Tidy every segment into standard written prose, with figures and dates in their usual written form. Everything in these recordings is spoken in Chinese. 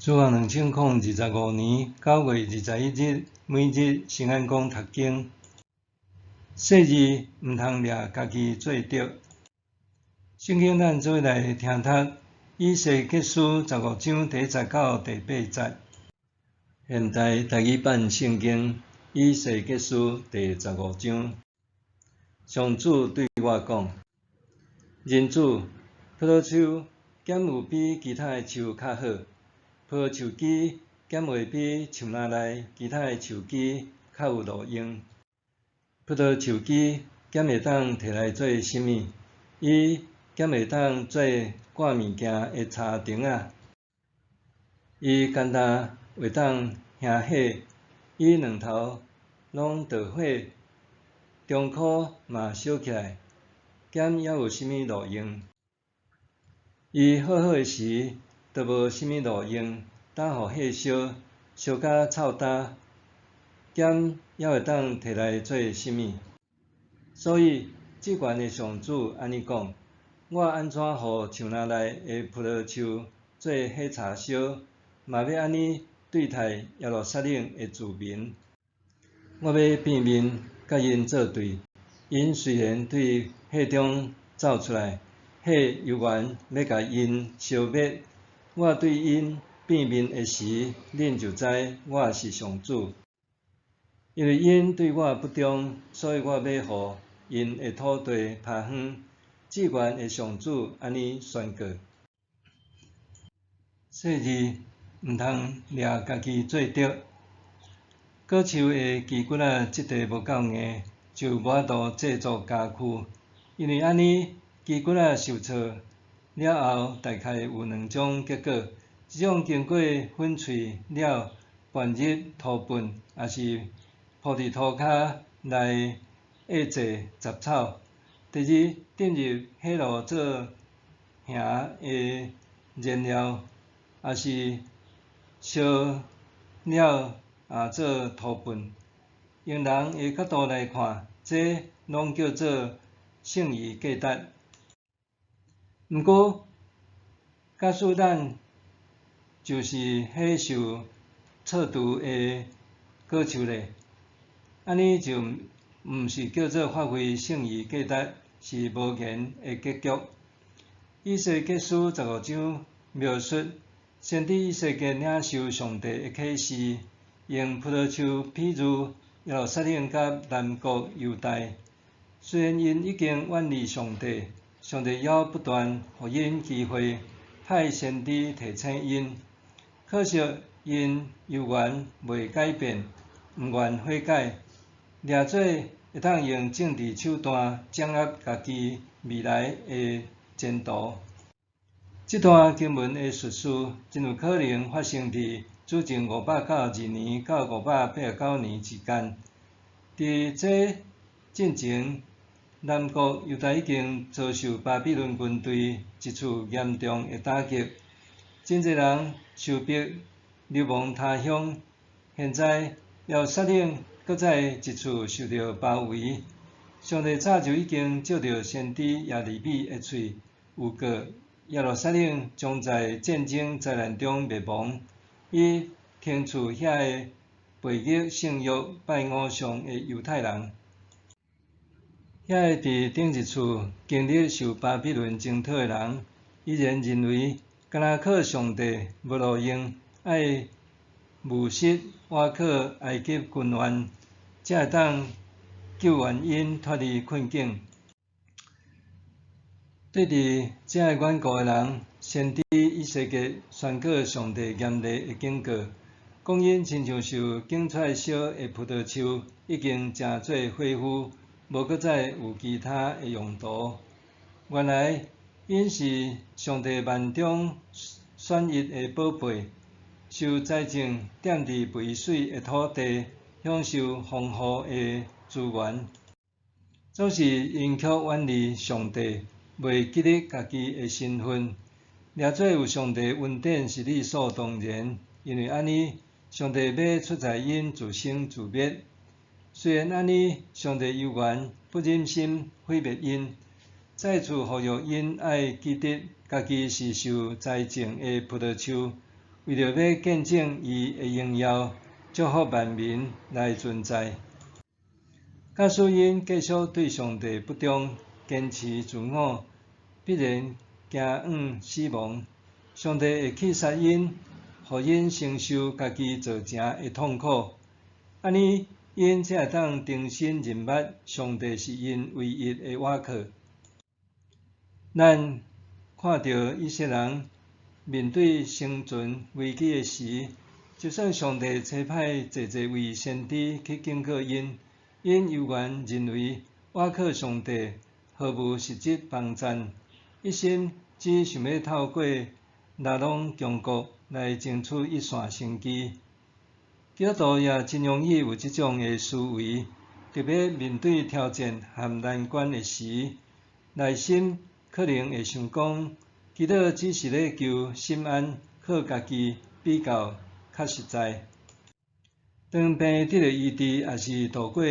主航2025年9月21日，每日圣安宫读经。细字毋通掠家己做着。圣经咱做来听读，以西结书15章第10到第8节。现代台语版圣经以西结书第15章。上主对我讲：人子，葡萄树减有比其他的树较好，葡萄树枝减会比树林内其他的树枝较有路用。葡萄树枝减会当摕来做什么？伊减会当做挂物件的插钉仔。伊简单会当兄火，伊两头拢着火，中壳嘛烧起来，减还有啥物路用？伊好好的时，就无啥物路用，等互火烧，烧甲臭焦，减还会当摕来做啥物？所以，即款的上主安尼讲：我安怎互树林内的葡萄树做火柴烧，嘛要安尼对待耶路撒冷的子民。我要变面甲因作对，因虽然对火中走出来，火犹原要甲因烧灭。我对因变面的时，恁就知我是上主。因为因对我不忠，所以我要互因的土地拍荒。至原的上主安尼宣告：细字毋通掠家己做着。果树的枝骨质地无够硬，就无法度制作家具。因为安尼，枝骨受挫了后，大概有两种结果：一种经过粉碎了灌入土本，也是铺伫土骹来压制杂草；第二，点入火炉做燃的燃料，也是烧了做土本。用人的角度来看，这拢叫做圣夷价值。毋过，假使咱就是迄受测度的果树咧，安尼就毋是叫做发挥圣夷价值，是无言的结局。以西结书15章描述先知以西结领受上帝的启示，用葡萄树比喻耶路撒冷甲南国犹大。虽然因已经远离上帝，上帝还不断予因机会，派先知提醒因。可惜因犹原未改变，毋愿悔改，掠做会当用政治手段掌握家己未来的前途。这段经文的叙述真有可能发生伫主前592年到589年之间。伫这进前，南国犹大已经遭受巴比伦军队一次严重的打击，真侪人受迫流亡他乡。现在耶路撒冷搁再一次受到包围。上帝早就已经借着先知耶利米的喙预告，耶路撒冷将在战争灾难中灭亡。伊听取遐个背逆圣约、拜偶像的犹太人，遐个伫顶一次经历受巴比伦征讨的人，依然认为敢若靠上帝无路用，爱务实倚靠埃及军援，才会当救援因脱离困境。对伫这个缘故的人，先知以西结宣告上帝严厉的警告，讲因亲像受景出烧的葡萄树，已经成做火腐，无搁再有其他的用途。原来因是上帝万中选一的宝贝，受栽种踮伫肥水的土地，享受丰富的资源，总是因却远离上帝，未记得家己的身份。掠做有上帝恩典是理所当然，因为安尼，上帝要出在因自生自灭。虽然安尼，上帝犹原不忍心毁灭因，再次呼吁因爱记得家己是受栽种的葡萄树，为着要见证伊的荣耀，祝福万民来存在。假使因继续对上帝不忠，坚持自我，必然行往死亡。上帝会去杀因，互因承受家己造成的痛苦。安尼，因才会当重新认捌上帝是因唯一的倚靠。咱看到以色列人面对生存危机的时，就算上帝差派济位先知去警告因，因犹原认为倚靠上帝毫无实质帮赞，一心只想要透过拉拢强国来争取一线生机。基督徒也真容易有这种的思维，特别面对挑战和难关的时，内心可能会想讲，基督只是咧求心安，靠家己比较较实在。当病得到医治，也是度过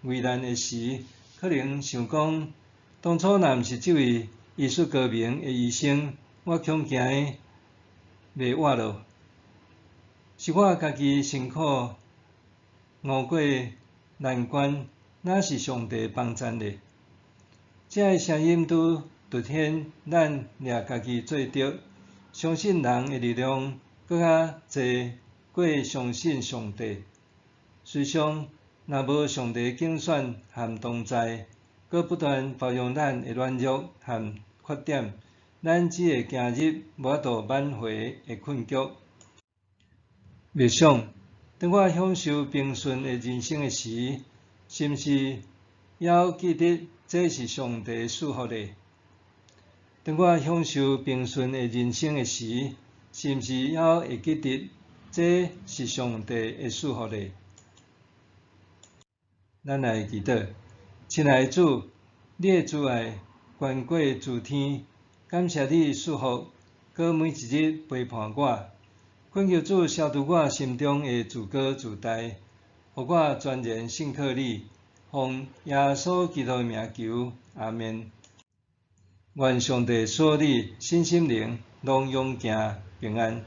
危难的时，可能想讲，当初若毋是这位医术高明的医生，我恐惊袂活咯。是我家己辛苦熬过难关，哪是上帝帮赞咧？这个声音拄凸显咱掠家己做着，相信人的力量搁较济过相信上帝。实上，若无上帝竞选和同在，搁不断包容咱的软弱和缺点，咱只会行入无法度挽回的困局。默想，当我享受平顺的人生的时，是毋是还记得这是上帝的祝福呢？当我享受平顺的人生的时，是毋是还会记得这是上帝的祝福呢？咱来祈祷，亲爱的主，你的慈爱高过诸天，感谢你祝福，搁每一日陪伴我。恳求主消除我心中的自高自大，互我全然信靠你。奉耶稣基督的名求，阿们。愿上帝所你身心灵拢永行平安。